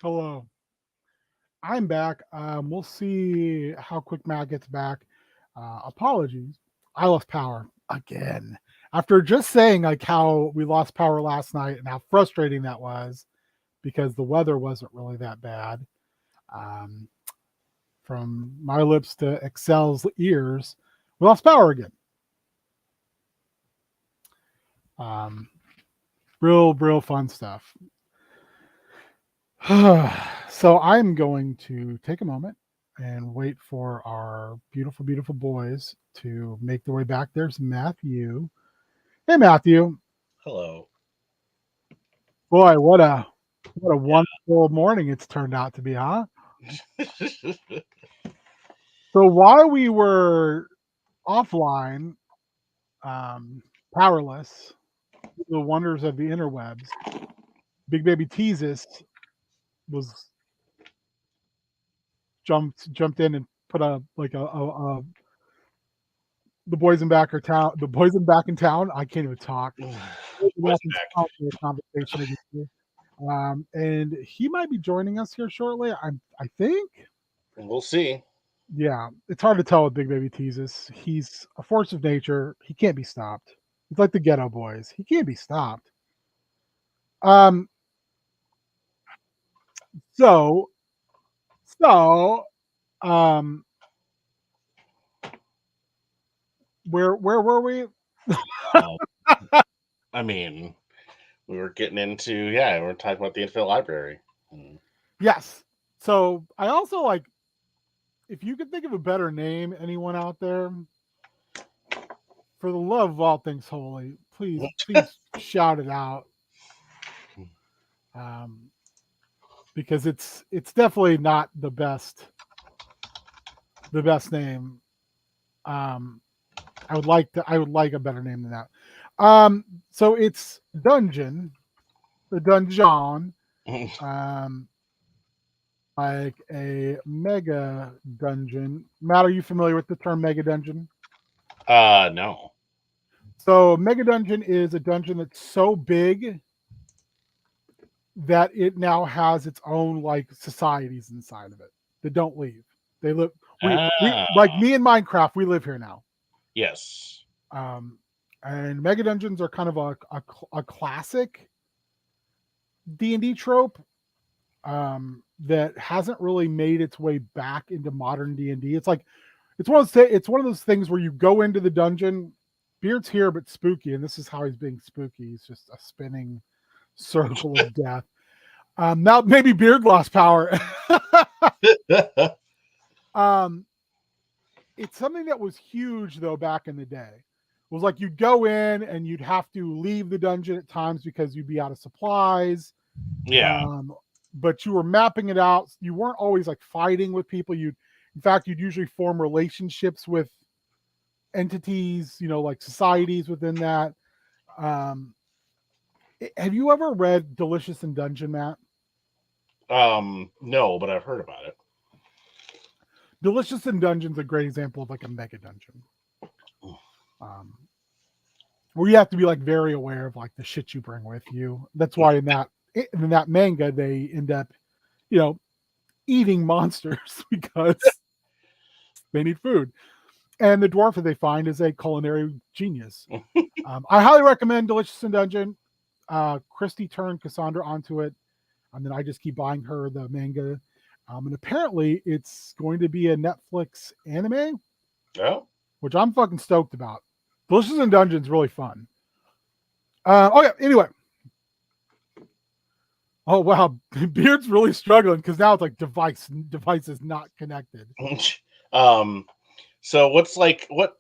Hello. I'm back. We'll see how quick Matt gets back. Apologies. I lost power again. After just saying like how we lost power last night and how frustrating that was because the weather wasn't really that bad. Um, from my lips to Excel's ears, we lost power again. Um, real fun stuff. So I'm going to take a moment and wait for our beautiful boys to make their way back. There's Matthew. Hey, Matthew. Hello. Boy, what a Yeah. wonderful morning it's turned out to be, huh? So while we were offline, um, powerless, the wonders of the interwebs, Big Baby Teasus was jumped in and put a like a the boys in back are town. The boys in back in town. I can't even talk. Boys Back in back. town for a conversation again. And he might be joining us here shortly. I think. We'll see. Yeah, it's hard to tell with Big Baby Teasus. He's a force of nature. He can't be stopped. He's like the Ghetto Boys. He can't be stopped. Um. So so um. Where were we? Um, I mean, we were getting into we were talking about the infinite library. Mm. Yes. So I also like if you could think of a better name, anyone out there, for the love of all things holy, please shout it out. Um, because it's definitely not the best name. Um, I would like a better name than that. So it's dungeon, the dungeon, um, like a mega dungeon. Matt, are you familiar with the term mega dungeon? No. So mega dungeon is a dungeon that's so big that it now has its own like societies inside of it that don't leave. They live. We Ah, like me in Minecraft. We live here now. yes. Um, and mega dungeons are kind of a classic D&D trope that hasn't really made its way back into modern D&D. It's like it's one of those things where you go into the dungeon, Beard's here but spooky, and this is how he's being spooky. He's just a spinning circle of death. Now maybe Beard lost power. um, it's something that was huge though back in the day. It was like you'd go in and you'd have to leave the dungeon at times because you'd be out of supplies. Yeah. Um, but you were mapping it out. You weren't always like fighting with people. In fact, you'd usually form relationships with entities, like societies within that. Um, have you ever read Delicious in Dungeon, Matt? No, but I've heard about it. Delicious in Dungeon's a great example of like a mega dungeon. Um, where you have to be like very aware of like the shit you bring with you. That's why in that manga they end up, you know, eating monsters because they need food. And the dwarf that they find is a culinary genius. I highly recommend Delicious in Dungeon. Christy turned Cassandra onto it, and then I just keep buying her the manga. And apparently, it's going to be a Netflix anime, Oh. which I'm fucking stoked about. Delicious in Dungeon's really fun. Yeah. Anyway, oh wow, Beard's really struggling because now it's like device is not connected. um. So what's like what?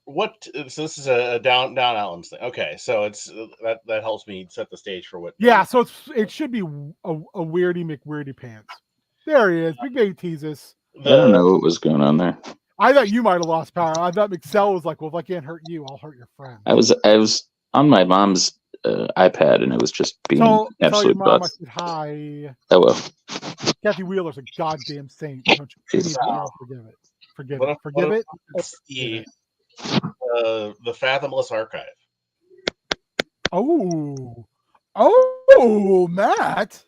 So this is a down Allen's thing. Okay, so it's that helps me set the stage for what Yeah, maybe. so it should be a Weirdy McWeirdy Pants. There he is, Big Baby Teasus. I don't The know what was going on there. I thought you might have lost power. I thought Excel was like, well, if I can't hurt you, I'll hurt your friends. I was on my mom's iPad and it was just being Tell your absolute mom I butts. said hi. Oh well, Kathy Wheeler's a goddamn saint. Don't you need to forgive it. Forgive what it. if, Forgive what it. if it's the Fathomless Archive? Oh. Oh, Matt.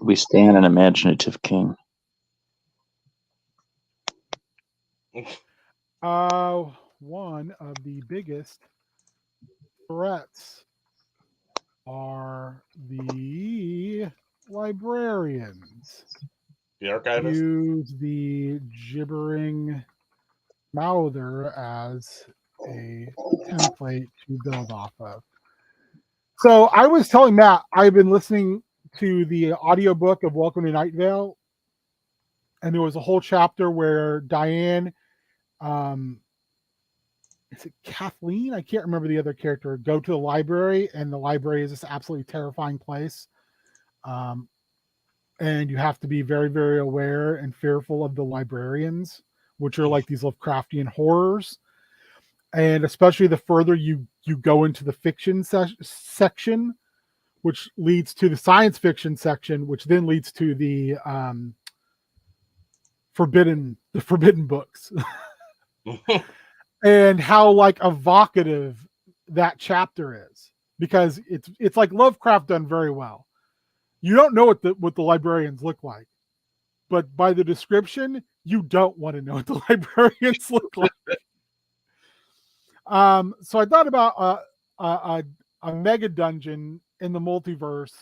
We stand an imaginative king. One of the biggest threats are the librarians. The archivist. Use the gibbering mouther as a template to build off of. So I was telling Matt, I've been listening to the audiobook of Welcome to Night Vale, and there was a whole chapter where Diane, is it Kathleen? I can't remember the other character, go to the library, and the library is this absolutely terrifying place. And you have to be very, very aware and fearful of the librarians, which are like these Lovecraftian horrors. And especially the further you go into the fiction section, which leads to the science fiction section, which then leads to the forbidden books. And how like evocative that chapter is, because it's like Lovecraft done very well. You don't know what the librarians look like, but by the description, you don't want to know what the librarians look like. So I thought about a mega dungeon in the multiverse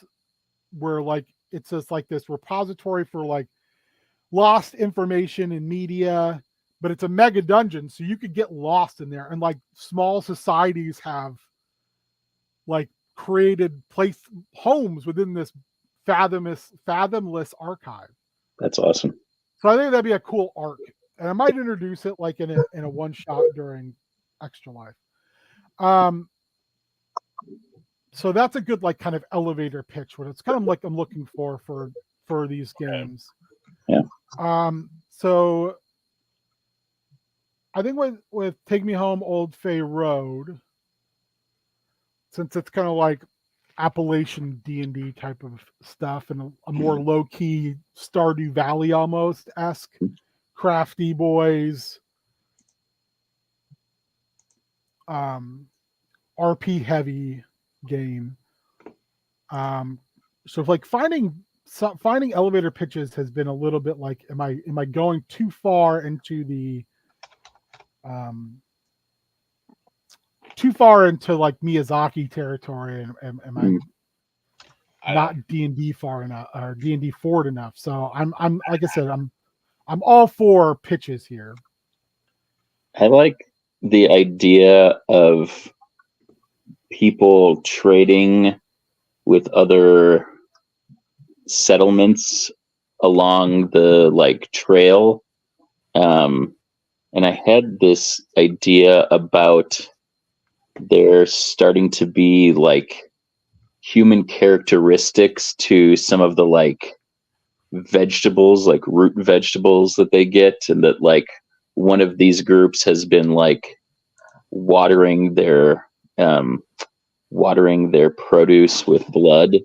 where like it's just like this repository for like lost information and media, but it's a mega dungeon, so you could get lost in there. And like small societies have like created homes within this fathomless archive. That's awesome. So I think that'd be a cool arc, and I might introduce it like in a one shot during Extra Life. So that's a good like kind of elevator pitch. What it's kind of like I'm looking for these games. Yeah. So I think with Take Me Home, Old Fay Road, since it's kind of like Appalachian D&D type of stuff and a more low key Stardew Valley almost esque, crafty boys, RP heavy game. So like finding elevator pitches has been a little bit like, am I going too far into the like Miyazaki territory, and am I not D&D far enough or D&D forward enough? So I'm like I said, I'm all for pitches here. I like the idea of people trading with other settlements along the like trail. And I had this idea about there starting to be like human characteristics to some of the like vegetables, like root vegetables that they get, and that like one of these groups has been like watering their produce with blood,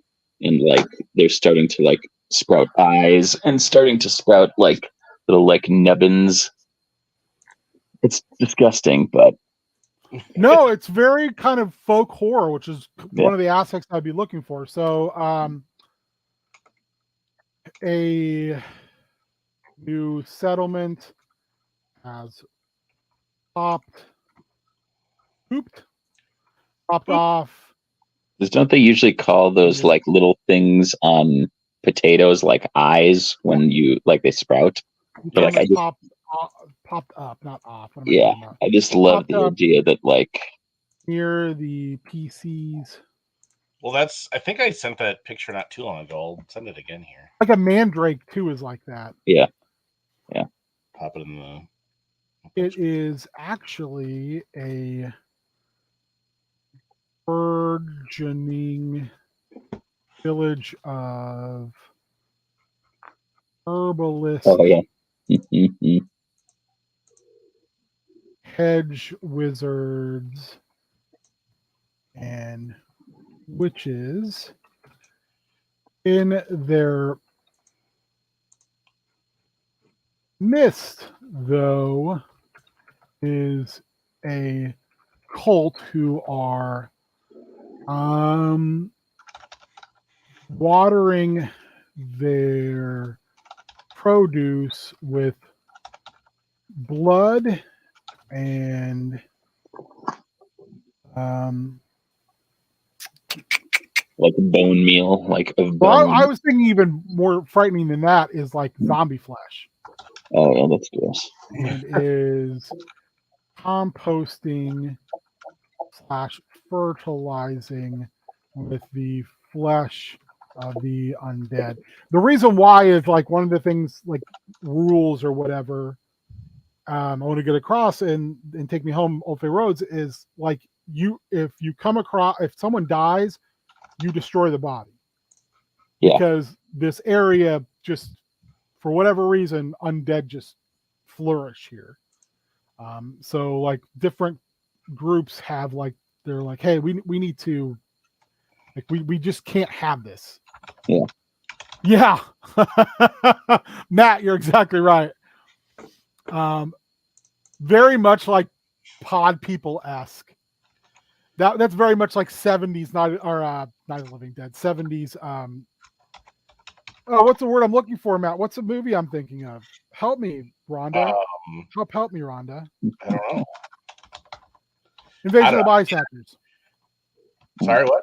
and like they're starting to like sprout eyes and starting to sprout like little like nubbins. It's disgusting, but no, it's very kind of folk horror, which is one of the aspects I'd be looking for. So a new settlement has popped off. Don't they usually call those like little things on potatoes like eyes when you like they sprout? But like I just popped up, not off. Yeah, I just love the idea that like near the PCs. Well, I think I sent that picture not too long ago. I'll send it again here. Like a mandrake too is like that. Yeah. Pop it in the. It is actually a burgeoning village of herbalists. Oh yeah. Hedge wizards and witches. In their midst, though, is a cult who are watering their produce with blood and like bone meal, like of well, bone. I was thinking even more frightening than that is like zombie flesh, Oh yeah, that's gross. and is composting / fertilizing with the flesh of the undead. The reason why is like one of the things like rules or whatever I want to get across and take me home Old Fay Roads is like if you come across if someone dies, you destroy the body. Yeah. Because this area just for whatever reason undead just flourish here. So like different groups have like they're like, hey, we need to like we just can't have this. Yeah. Matt, you're exactly right. Very much like Pod People-esque. That's very much like 70s Night of the Living Dead. 70s what's the word I'm looking for, Matt? What's the movie I'm thinking of? Help me, Rhonda. Help me, Rhonda. I don't know. Invasion of the Body Snatchers. Sorry, what?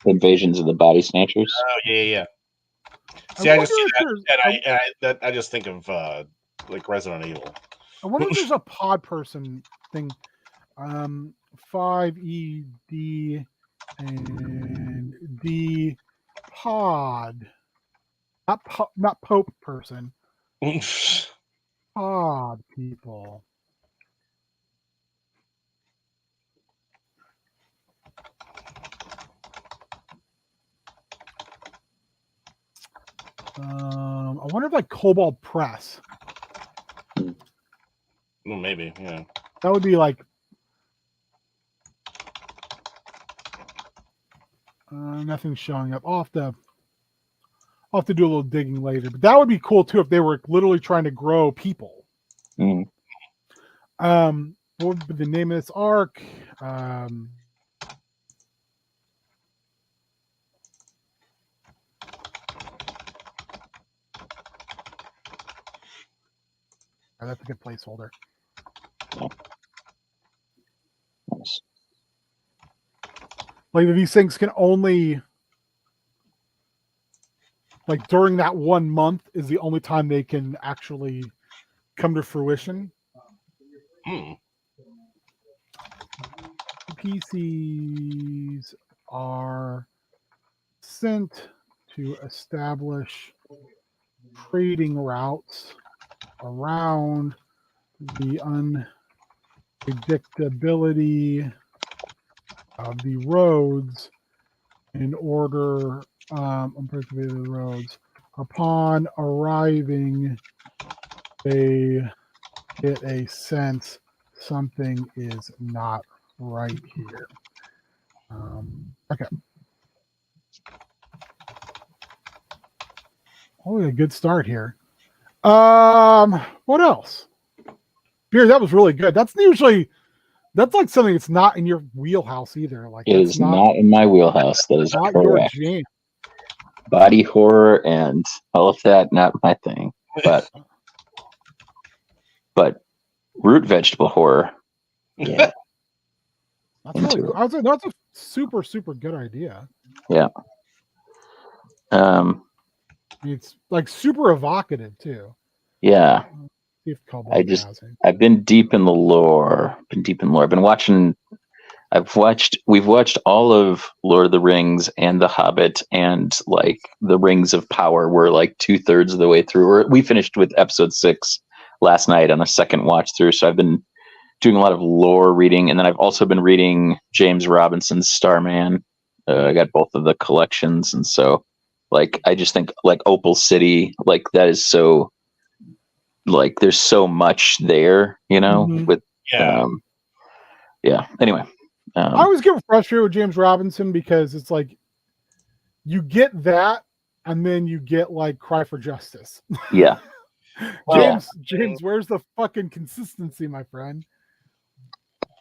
Invasions of the Body Snatchers. Oh yeah. See, I just see that, I just think of like Resident Evil. I wonder if there's a pod person thing. 5ED and D pod. Not Pope person. Pod people. I wonder if like Cobalt Press. Well, maybe, yeah. That would be like nothing's showing up. I'll have to do a little digging later. But that would be cool too if they were literally trying to grow people. Mm. What would be the name of this arc? That's a good placeholder. Nice. Like these things can only like during that 1 month is the only time they can actually come to fruition. PCs are sent to establish trading routes around the unpredictability of the roads in order unpredictability of the roads. Upon arriving, they get a sense something is not right here. Okay. Oh, a good start here. What else? Beer, that was really good. That's like something that's not in your wheelhouse either. Like it is not in my wheelhouse. That is not correct. your jam. Body horror and all of that, not my thing. But root vegetable horror, yeah. That's really cool. That's a super, super good idea. Yeah. It's like super evocative too. Yeah. I've been deep in the lore. We've watched all of Lord of the Rings and The Hobbit and like the Rings of Power. We're like 2/3 of the way through. We finished with episode 6 last night on a second watch through. So I've been doing a lot of lore reading, and then I've also been reading James Robinson's Starman. I got both of the collections, and so like I just think like Opal City, like that is so like there's so much there, you know. With Anyway, I always get frustrated with James Robinson because it's like you get that, and then you get like Cry for Justice. Yeah. James, where's the fucking consistency, my friend?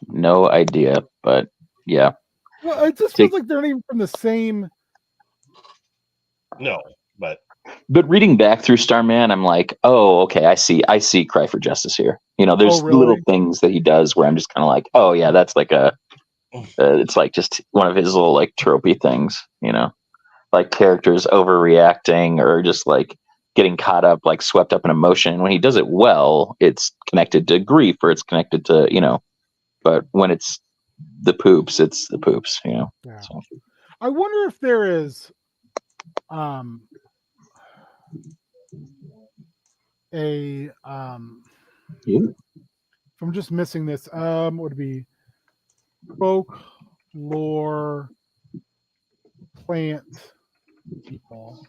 No idea, but yeah. Well, it just feels like they're not even from the same. No, but But reading back through Starman, I'm like, oh, okay, I see Cry for Justice here. You know, there's really? little things that he does where I'm just kind of like, oh yeah, that's like it's like just one of his little like tropey things, you know, like characters overreacting or just like getting caught up, like swept up in emotion. When he does it well, it's connected to grief or it's connected to, you know, but when it's the poops, it's the poops, you know. Yeah. So. I wonder if there is a Yeah. if I'm just missing this, would it be folklore plant people?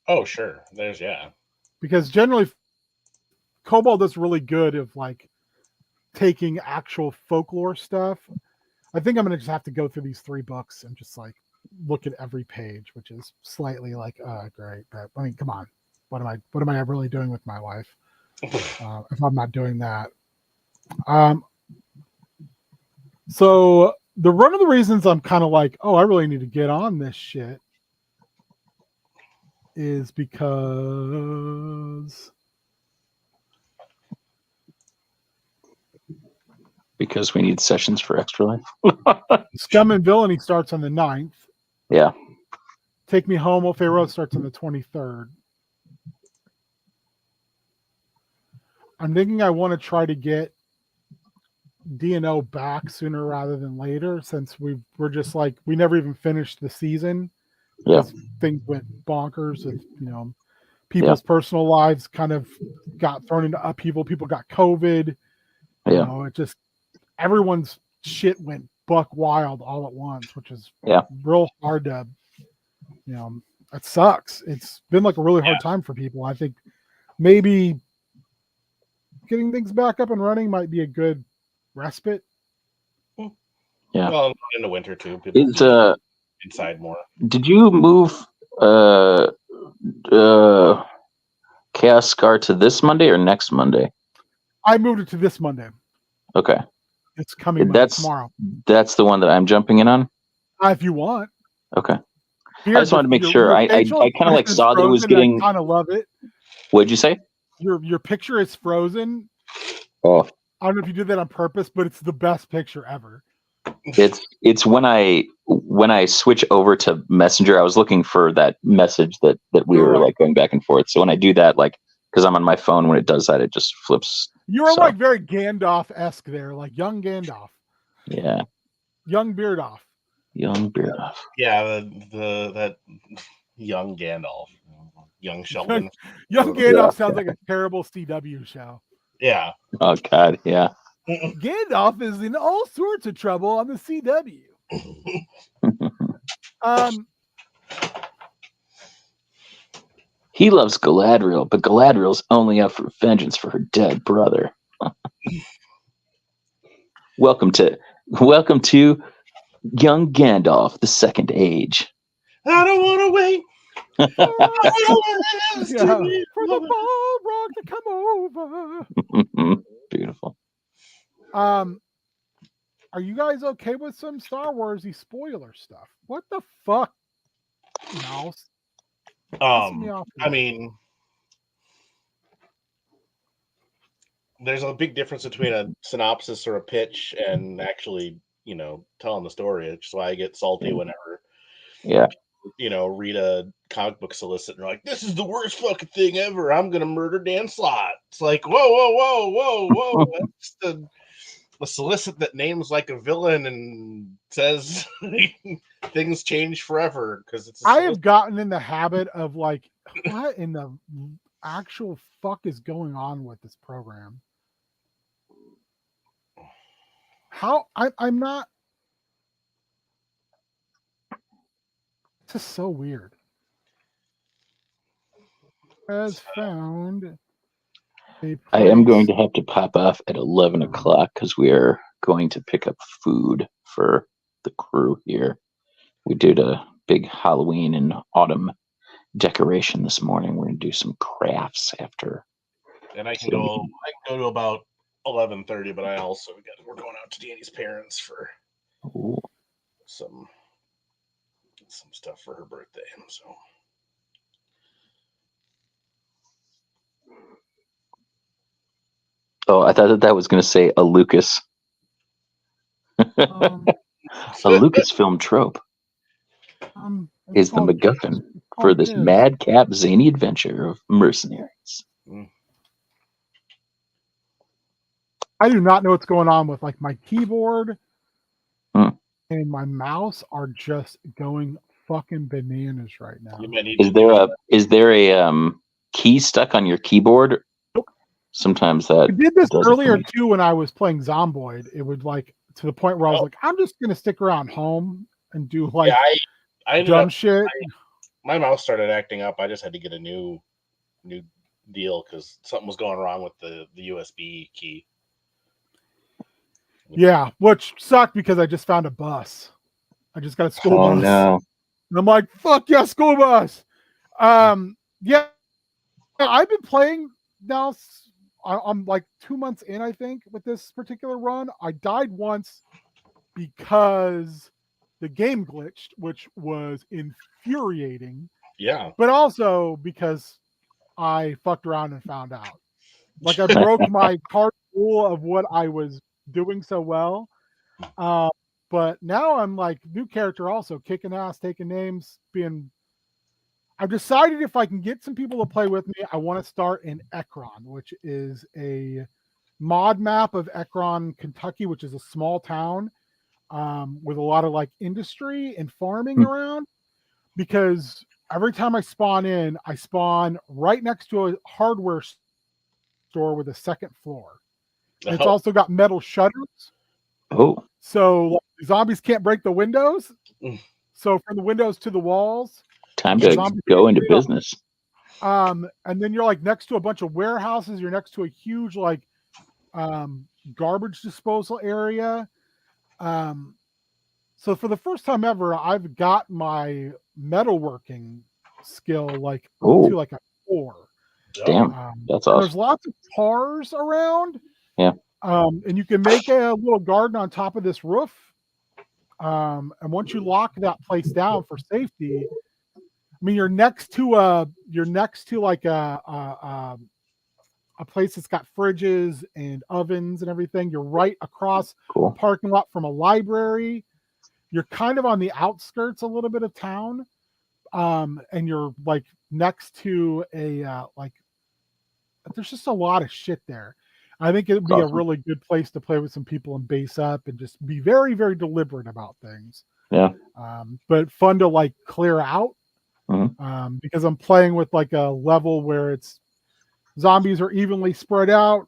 Oh, sure. There's Because generally Kobold is really good of like taking actual folklore stuff. I think I'm gonna just have to go through these 3 books and just like look at every page, which is slightly like great. But I mean, come on, what am I really doing with my life if I'm not doing that? So one of the reasons I'm kind of like, oh, I really need to get on this shit is because We need sessions for Extra Life. Scum and Villainy starts on the 9th. Yeah. Take Me Home, Old Pharaoh starts on the 23rd. I'm thinking I want to try to get D&O back sooner rather than later, since we're just like, we never even finished the season. Yeah. Things went bonkers with, you know, people's personal lives kind of got thrown into upheaval. People got COVID. You know, it just, everyone's shit went buck wild all at once, which is real hard to, you know, it sucks. It's been like a really hard time for people. I think maybe getting things back up and running might be a good respite. Yeah. Well, in the winter too. People inside more. Did you move Chaos Scar to this Monday or next Monday? I moved it to this Monday. Okay. It's coming tomorrow. That's the one that I'm jumping in on? If you want. Okay. I just wanted to make sure. I kind of like saw that it was getting. I kind of love it. What'd you say? Your picture is frozen. Oh. I don't know if you did that on purpose, but it's the best picture ever. It's when I switch over to Messenger, I was looking for that message that we were like going back and forth. So when I do that, like, because I'm on my phone, when it does that, it just flips. You're like very Gandalf-esque there, like young Gandalf. Yeah. Young Beardoff. Young Beardoff. Yeah, that young Gandalf. Young Sheldon. Young Gandalf sounds like a terrible CW show. Yeah. Oh God, yeah. Gandalf is in all sorts of trouble on the CW. He loves Galadriel, but Galadriel's only up for vengeance for her dead brother. Welcome to young Gandalf, the Second Age. I don't want to wait. For the Balrog to come over. Beautiful. Are you guys okay with some Star Warsy spoiler stuff? What the fuck, Mouse? I mean, there's a big difference between a synopsis or a pitch and actually, you know, telling the story. It's why I get salty whenever, you know, read a comic book solicit and they're like, "This is the worst fucking thing ever. I'm gonna murder Dan Slott." It's like, whoa! That's a solicit that names like a villain and says things change forever because it's. I have gotten in the habit of like, what in the actual fuck is going on with this program? How I'm not. It's just so weird. Has found. I am going to have to pop off at 11 o'clock because we are going to pick up food for the crew here. We did a big Halloween and autumn decoration this morning. We're going to do some crafts after. And I can go to about 11:30, but we're going out to Danny's parents for some some stuff for her birthday. So. Oh, I thought that was going to say a Lucas. Um, A Lucasfilm trope it's is the called- MacGuffin it's for called this kids. madcap zany adventure of mercenaries. I do not know what's going on with like my keyboard Hmm. and my mouse are just going fucking bananas right now. You might need Is there a key stuck on your keyboard? Nope. Sometimes that I did this does it for earlier me. too when I was playing Zomboid. It would like to the point where I was Oh. like, I'm just gonna stick around home and do like Yeah, I ended dumb up. shit. My mouse started acting up. I just had to get a new deal because something was going wrong with the USB key. Yeah, which sucked because I just found a bus. I just got a school Oh bus. no! And I'm like, fuck yeah, school bus. Yeah, I've been playing now. I'm like 2 months in, I think, with this particular run. I died once because the game glitched, which was infuriating. Yeah. But also because I fucked around and found out. Like I broke my card rule of what I was doing so well. But now I'm like new character also kicking ass, taking names, being. I've decided if I can get some people to play with me, I want to start in Ekron, which is a mod map of Ekron, Kentucky, which is a small town with a lot of like industry and farming around. Because every time I spawn in, I spawn right next to a hardware store with a second floor. And it's also got metal shutters. Oh, so like, zombies can't break the windows. Mm. So from the windows to the walls, time to go into business. And then you're like next to a bunch of warehouses. You're next to a huge like garbage disposal area. So for the first time ever, I've got my metalworking skill like up to like a 4. Damn, that's awesome. There's lots of cars around. Yeah. And you can make a little garden on top of this roof. And once you lock that place down for safety, I mean, you're next to like a place that's got fridges and ovens and everything. You're right across a parking lot from a library. You're kind of on the outskirts a little bit of town. And you're like next to a like there's just a lot of shit there. I think it would be a really good place to play with some people and base up and just be very, very deliberate about things. Yeah. But fun to like clear out. Because I'm playing with like a level where it's zombies are evenly spread out.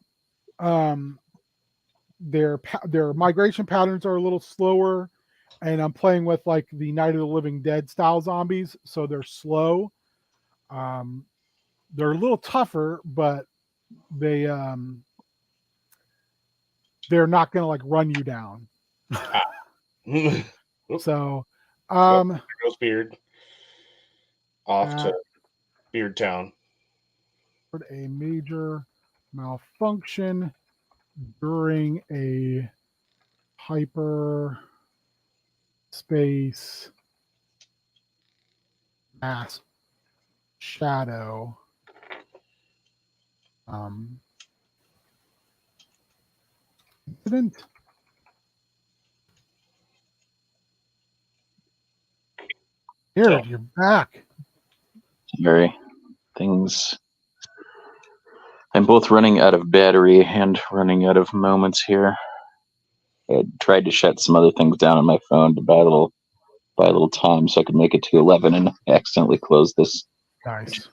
Their migration patterns are a little slower, and I'm playing with like the Night of the Living Dead style zombies, so they're slow. They're a little tougher, but they're not gonna like run you down. So goes Beard off to Beard Town. A major malfunction during a hyper space mass shadow incident. Jared, you're back. Very things. I'm both running out of battery and running out of moments here. I tried to shut some other things down on my phone to buy a little time so I could make it to 11 and accidentally close this. Nice.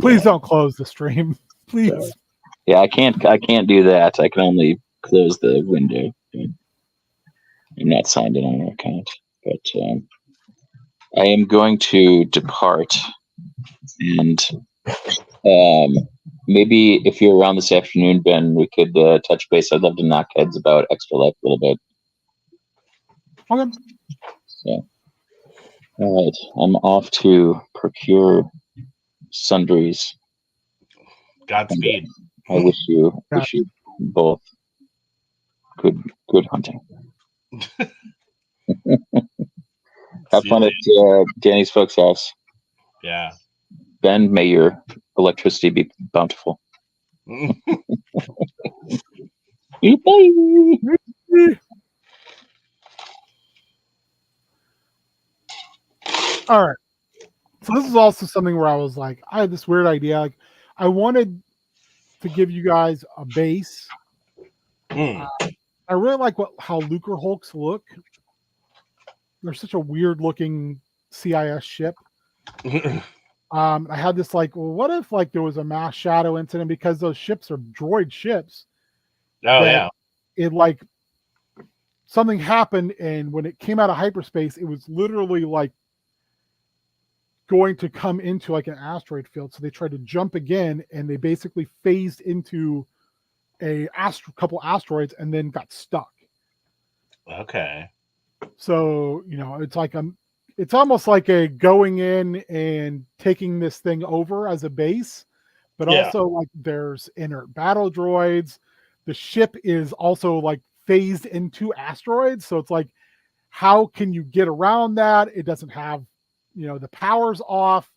Please don't close the stream. Please. Yeah, I can't do that. I can only close the window. I'm not signed in on an account, but I am going to depart, and maybe if you're around this afternoon, Ben, we could touch base. I'd love to knock heads about Extra Life a little bit. Okay. So, all right, I'm off to procure sundries. Godspeed. I wish you both good hunting. All Have fun at Danny's folks' house. Yeah. Ben, may your electricity be bountiful. Bye. All right. So this is also something where I was like, I had this weird idea. Like, I wanted to give you guys a base. I really like how Lucre Hulks look. They're such a weird looking CIS ship. I had this like, well, what if like there was a mass shadow incident because those ships are droid ships? Oh yeah. It like something happened, and when it came out of hyperspace, it was literally like going to come into like an asteroid field. So they tried to jump again, and they basically phased into a couple asteroids and then got stuck. Okay. So it's like it's almost like a going in and taking this thing over as a base, but also like there's inert battle droids. The ship is also like phased into asteroids, so it's like, how can you get around that? It doesn't have, the power's off.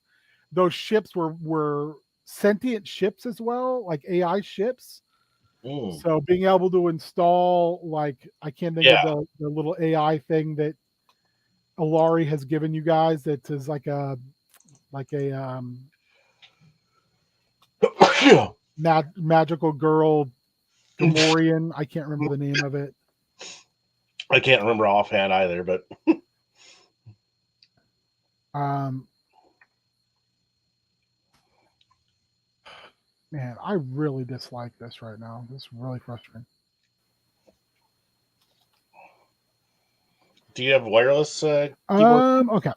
Those ships were sentient ships as well, like AI ships. So being able to install, like, I can't think of the little AI thing that Alari has given you guys that is like a magical girl Gamorrean. I can't remember the name of it. I can't remember offhand either, but man, I really dislike this right now. This is really frustrating. Do you have wireless keyboard? Okay.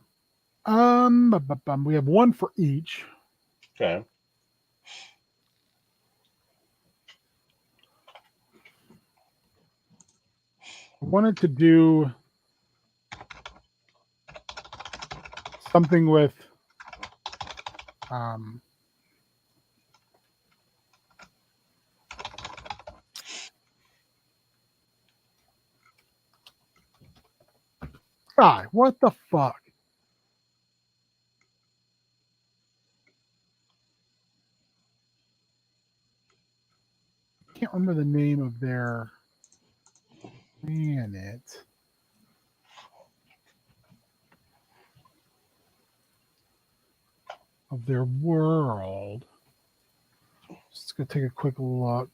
We have one for each. Okay. I wanted to do something with what the fuck? I can't remember the name of their planet. Of their world. Just gonna take a quick look.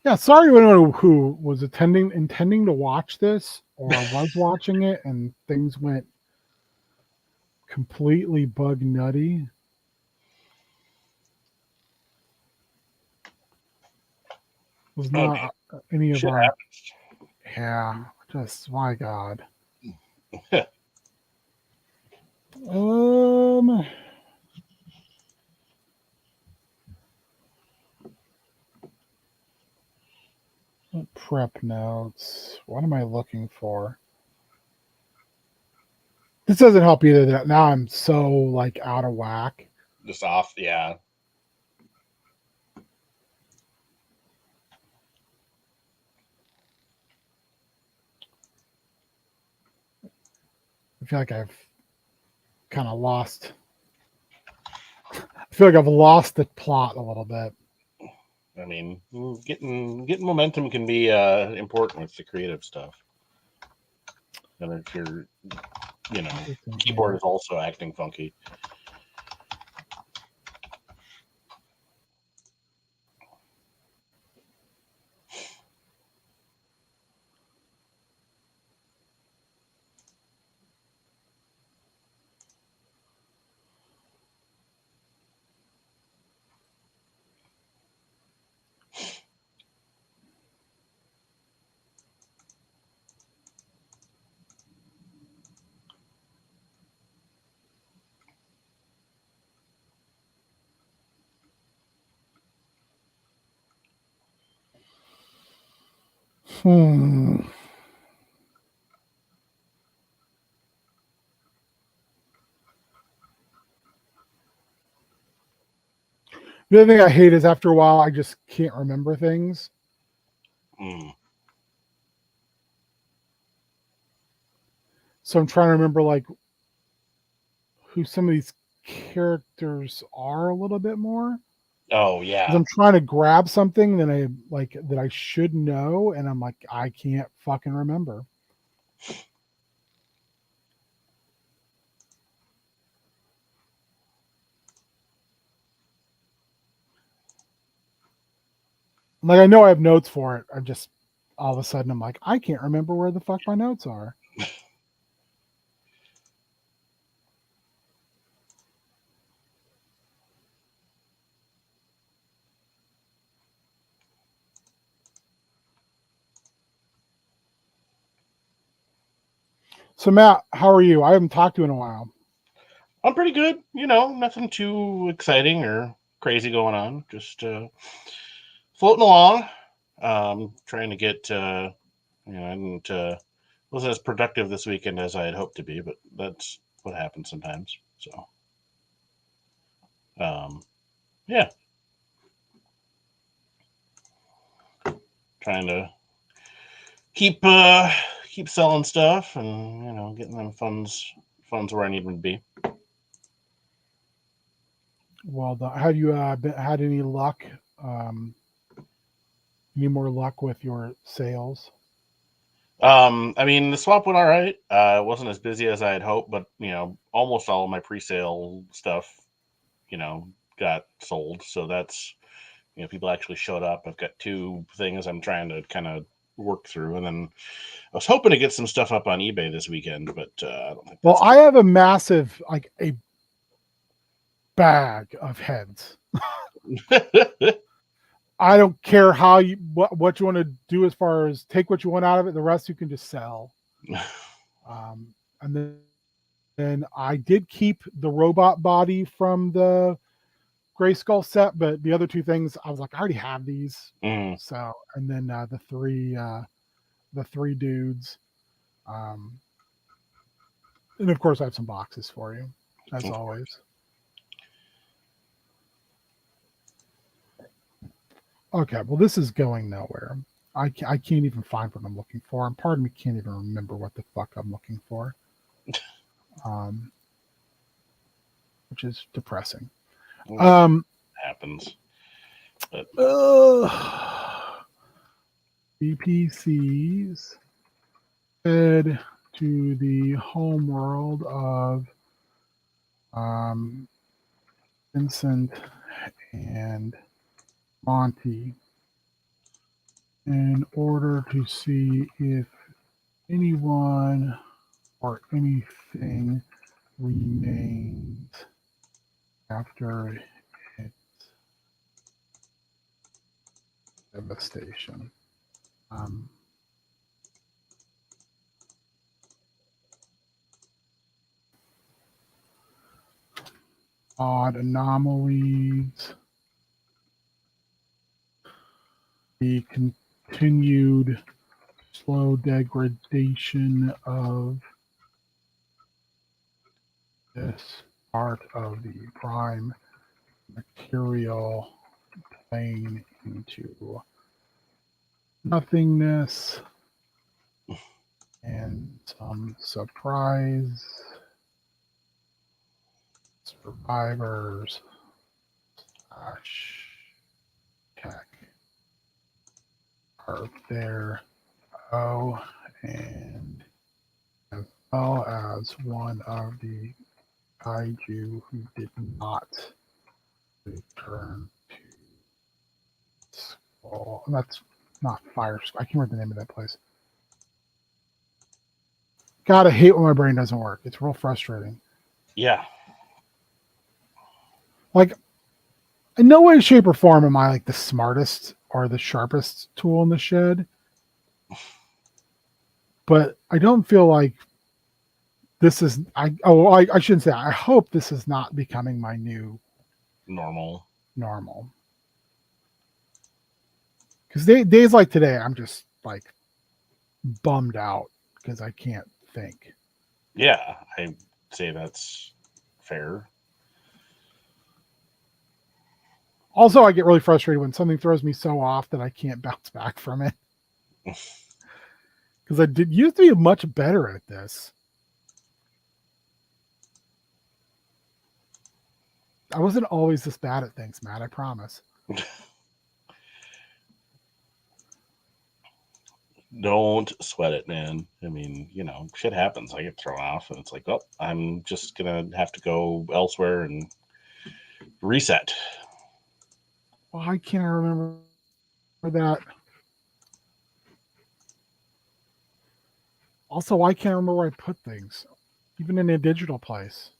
Yeah, sorry to anyone who was intending to watch this or was watching it and things went completely bug nutty. It was not any of our happens. Yeah, just my God. Prep notes. What am I looking for? This doesn't help either. That now I'm so like out of whack. Just off, yeah. I feel like I've kind of lost. I feel like I've lost the plot a little bit. I mean, getting momentum can be important with the creative stuff. And if your keyboard is also acting funky. The other thing I hate is after a while, I just can't remember things. So I'm trying to remember like who some of these characters are a little bit more. Oh 'Cause yeah. I'm trying to grab something that I should know, and I'm like, I can't fucking remember. Like I know I have notes for it. I just all of a sudden I'm like, I can't remember where the fuck my notes are. So Matt, how are you? I haven't talked to you in a while. I'm pretty good. Nothing too exciting or crazy going on. Just floating along. Trying to get. I didn't wasn't as productive this weekend as I had hoped to be, but that's what happens sometimes. So, yeah, trying to keep selling stuff and getting them funds where I need them to be. Well, have you had any luck? Any more luck with your sales? I mean, the swap went all right. It wasn't as busy as I had hoped, but almost all of my pre-sale stuff, got sold. So that's people actually showed up. I've got 2 things I'm trying to kind of work through, and then I was hoping to get some stuff up on eBay this weekend, but I don't think. Well, I have a massive, like a bag of heads. I don't care how what you want to do as far as take what you want out of it. The rest you can just sell. And then I did keep the robot body from the Grayskull set, but the other 2 things I was like, I already have these. So, and then the three dudes, and of course I have some boxes for you, as always. Okay, well this is going nowhere. I can't even find what I'm looking for, and part of me can't even remember what the fuck I'm looking for, which is depressing. Happens. But BPCs head to the homeworld of Vincent and Monty in order to see if anyone or anything remains after its devastation. Odd anomalies, the continued slow degradation of this part of the prime material plane into nothingness, and some survivors / tech are there. Oh, and as well as one of the kaiju who did not return to school. That's not Fire. I can't remember the name of that place. God, I hate when my brain doesn't work. It's real frustrating. Yeah. Like, in no way, shape, or form am I like the smartest or the sharpest tool in the shed. But I don't feel like this is. I shouldn't say. I hope this is not becoming my new normal. Because days like today, I'm just like bummed out because I can't think. Yeah, I'd say that's fair. Also, I get really frustrated when something throws me so off that I can't bounce back from it. Because I did used to be much better at this. I wasn't always this bad at things, Matt, I promise. Don't sweat it, man. I mean, shit happens. I get thrown off, and it's like, oh, I'm just gonna have to go elsewhere and reset. Why can't I remember that? Also, why can't I remember where I put things, even in a digital place?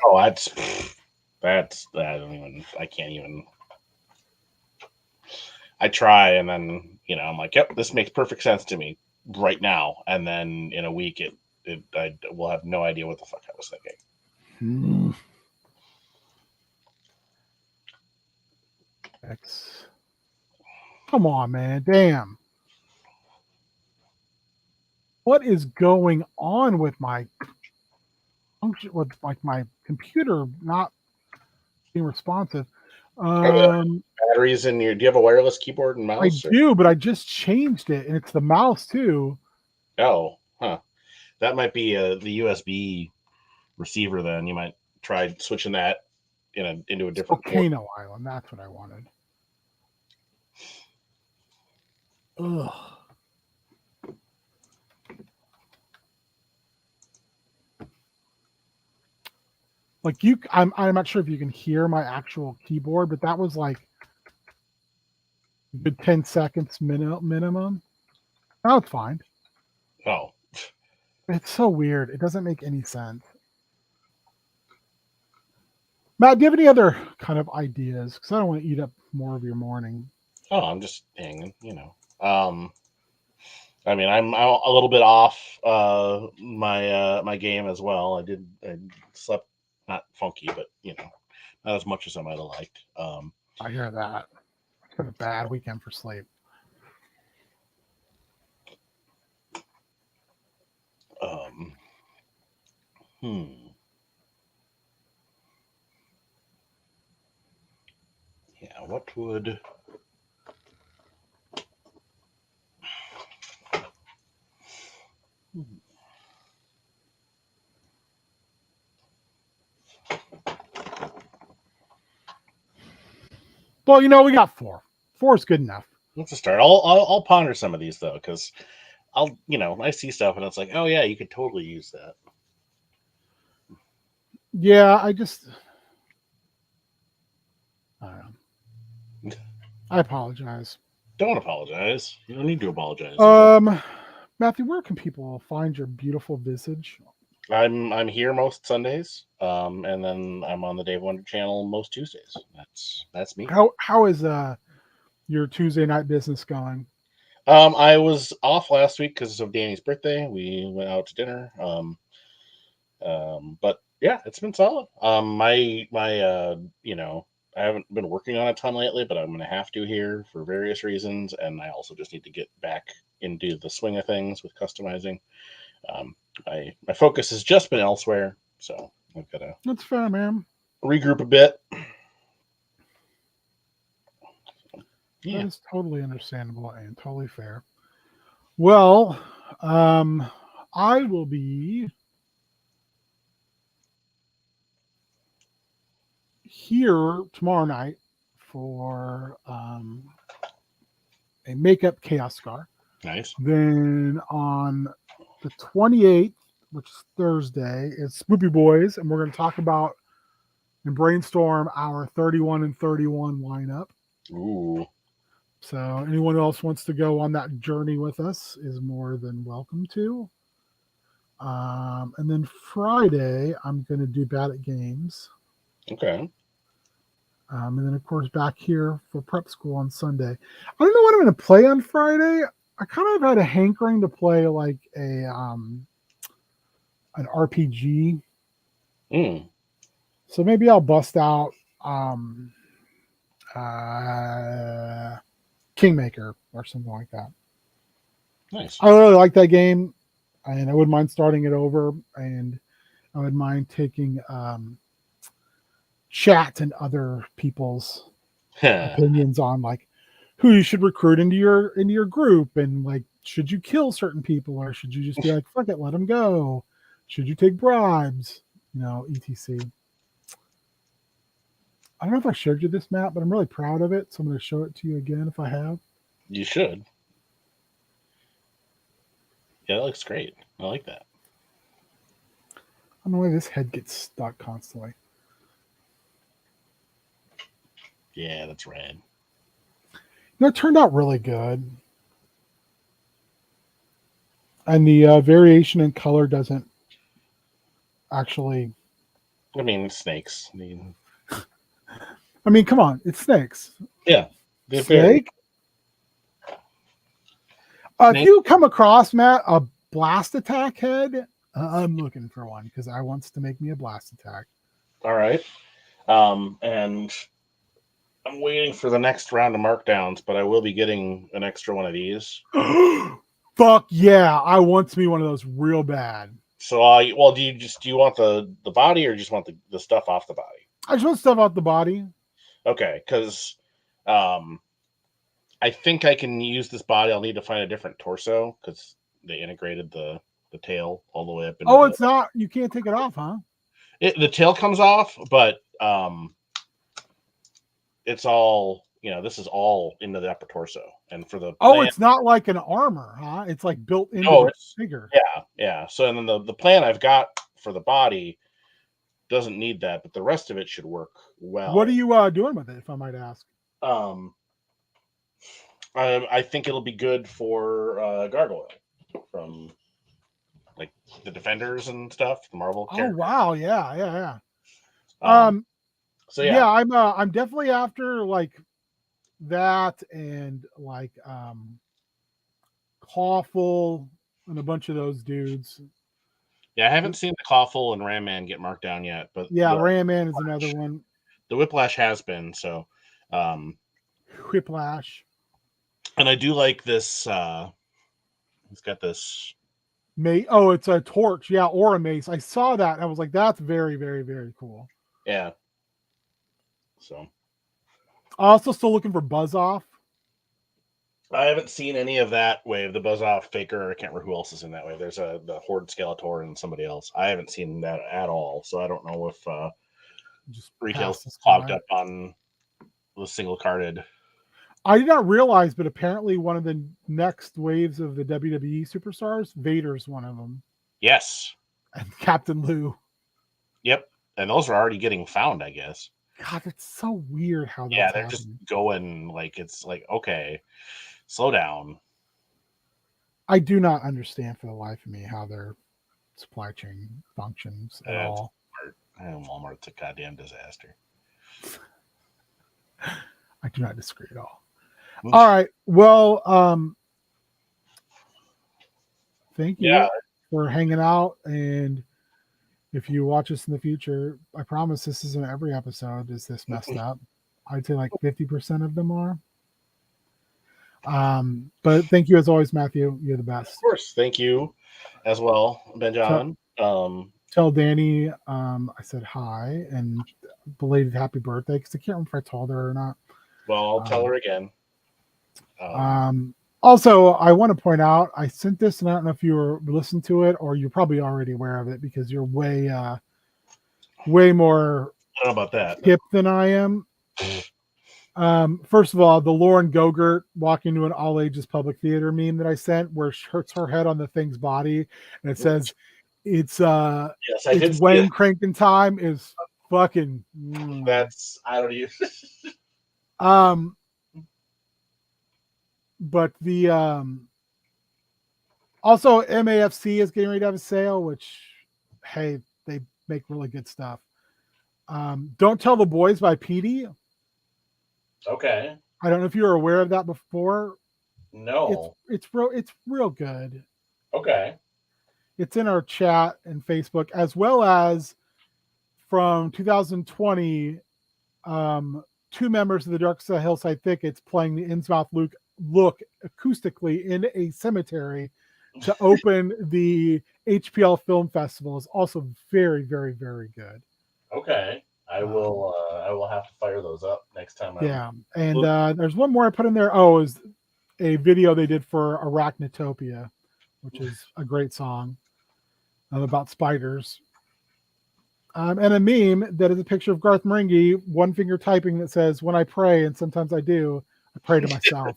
Oh, that's I don't even. I can't even. I try, and then I'm like, yep, this makes perfect sense to me right now, and then in a week, I will have no idea what the fuck I was thinking. Come on, man, damn! What is going on with my function? With like my computer not being responsive? Batteries in your. Do you have a wireless keyboard and mouse? I do, but I just changed it, and it's the mouse too. Oh, huh. That might be the USB receiver. Then you might try switching that into a different Volcano Island. That's what I wanted. Ugh. Like I'm not sure if you can hear my actual keyboard, but that was like a good 10 seconds minimum. Now it's fine. Oh. It's so weird. It doesn't make any sense. Matt, do you have any other kind of ideas? Because I don't want to eat up more of your morning. Oh, I'm just hanging, I mean, I'm a little bit off my game as well. I slept not funky, but not as much as I might have liked. I hear that. It's been a bad weekend for sleep. Yeah, what would Well, we got 4. 4 is good enough. Let's start. I'll ponder some of these though, because I see stuff and it's like, oh yeah, you could totally use that. Yeah, I don't know. I apologize. Don't apologize. You don't need to apologize. Matthew, where can people find your beautiful visage? I'm here most Sundays, and then I'm on the Dave Wonder channel most Tuesdays. That's me. How is your Tuesday night business going? I was off last week because of Danny's birthday. We went out to dinner. But yeah, it's been solid. My I haven't been working on a ton lately, but I'm going to have to here for various reasons, and I also just need to get back into the swing of things with customizing. My focus has just been elsewhere, so I've got to. That's fair, man. Regroup a bit. Yeah. That is totally understandable and totally fair. Well, I will be here tomorrow night for a makeup chaos scar. Nice. Then on the 28th, which is Thursday, it's Spoopy Boys, and we're going to talk about and brainstorm our 31 and 31 lineup. Ooh. So anyone else wants to go on that journey with us is more than welcome to. And then Friday, I'm going to do Bad at Games. Okay. And then, of course, back here for prep school on Sunday. I don't know what I'm going to play on Friday. I kind of had a hankering to play like an RPG. So maybe I'll bust out Kingmaker or something like that. Nice. I really like that game, and I wouldn't mind starting it over, and I would mind taking chat and other people's opinions on like who you should recruit into your group, and like should you kill certain people or should you just be like fuck it, let them go? Should you take bribes? etc. I don't know if I showed you this map, but I'm really proud of it, so I'm going to show it to you again if I have. You should. Yeah, that looks great. I like that. I don't know why this head gets stuck constantly. Yeah, that's rad. It turned out really good. And the variation in color doesn't actually... I mean, snakes. I mean, come on. It's snakes. Yeah. Snake? If you come across, Matt, a blast attack head, I'm looking for one because I wants to make me a blast attack. All right. And I'm waiting for the next round of markdowns, but I will be getting an extra one of these. Fuck yeah. I want to be one of those real bad. So, do you want the body or just want the stuff off the body? I just want stuff off the body. Okay, because I think I can use this body. I'll need to find a different torso because they integrated the tail all the way up. It's not. You can't take it off, huh? The tail comes off, but it's all, this is all into the upper torso. And for the plan, it's not like an armor, huh? It's like built into the figure. Yeah. So and then the plan I've got for the body doesn't need that, but the rest of it should work well. What are you doing with it, if I might ask? I think it'll be good for Gargoyle from like the Defenders and stuff, the Marvel characters. Oh wow, yeah. So yeah, I'm definitely after like that and like Clawful and a bunch of those dudes. Yeah, I haven't seen the Clawful and Ram Man get marked down yet, but yeah, Ram Man is another one. The Whiplash has been, so Whiplash. And I do like this. He's got this. It's a torch, yeah, or a mace. I saw that and I was like, that's very, very, very cool. Yeah. So, also still looking for Buzz Off. I haven't seen any of that wave. The Buzz Off Faker. I can't remember who else is in that wave. There's the Horde Skeletor and somebody else. I haven't seen that at all, so I don't know if just retail's clogged up on the single carded. I did not realize, but apparently one of the next waves of the WWE superstars, Vader's one of them. Yes. And Captain Lou. Yep. And those are already getting found, I guess. God, it's so weird how that's they're happening. Just going like, it's like, okay, slow down. I do not understand for the life of me how their supply chain functions at all. Walmart's a goddamn disaster. I do not disagree at all. All right. Well, thank you for hanging out. And if you watch us in the future, I promise this isn't every episode is this messed up. I'd say like 50% of them are. But thank you as always, Matthew. You're the best. Of course. Thank you as well, Benjamin. Tell Danny I said hi and belated happy birthday because I can't remember if I told her or not. Well, I'll tell her again. Also, I want to point out, I sent this, and I don't know if you were listening to it or you're probably already aware of it because you're way more I don't know about that. hip than I am. First of all, the Lauren Gogurt walking to an all ages public theater meme that I sent where she hurts her head on the thing's body and it says it's Wayne cranking time is fucking that's I don't use but the also MAFC is getting ready to have a sale, which hey, they make really good stuff. Don't Tell the Boys by Petey. Okay. I don't know if you were aware of that before. No. It's real good. Okay. It's in our chat and Facebook, as well as from 2020, two members of the Dark Side Hillside Thickets playing the Innsmouth Look acoustically in a cemetery to open the HPL Film Festival is also very, very, very good. Okay. I will I will have to fire those up next time. Yeah, and there's one more I put in there. Oh, is a video they did for Arachnotopia, which is a great song about spiders. And a meme that is a picture of Garth Marenghi, one finger typing that says, "When I pray, and sometimes I do, I pray to myself."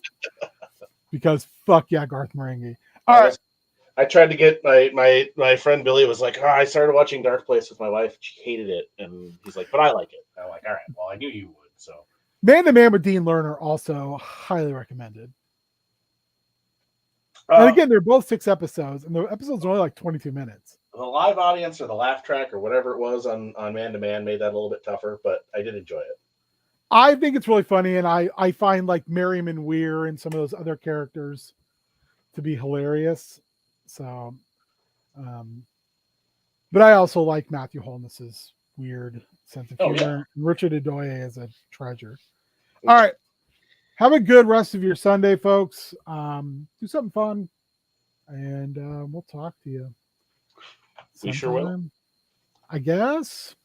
Because fuck yeah, Garth Marenghi. All right. I tried to get my friend Billy was like, I started watching Dark Place with my wife. She hated it, and he's like, but I like it. And I'm like, all right, well, I knew you would. So, Man to Man with Dean Lerner, also highly recommended. And again, they're both 6 episodes, and the episodes are only like 22 minutes. The live audience or the laugh track or whatever it was on Man to Man made that a little bit tougher, but I did enjoy it. I think it's really funny, and I find like Merriman Weir and some of those other characters to be hilarious. So, but I also like Matthew Holness's weird sense of humor. Yeah. Richard Adoye is a treasure. All right. Have a good rest of your Sunday, folks. Do something fun, and we'll talk to you sometime, we sure will. I guess.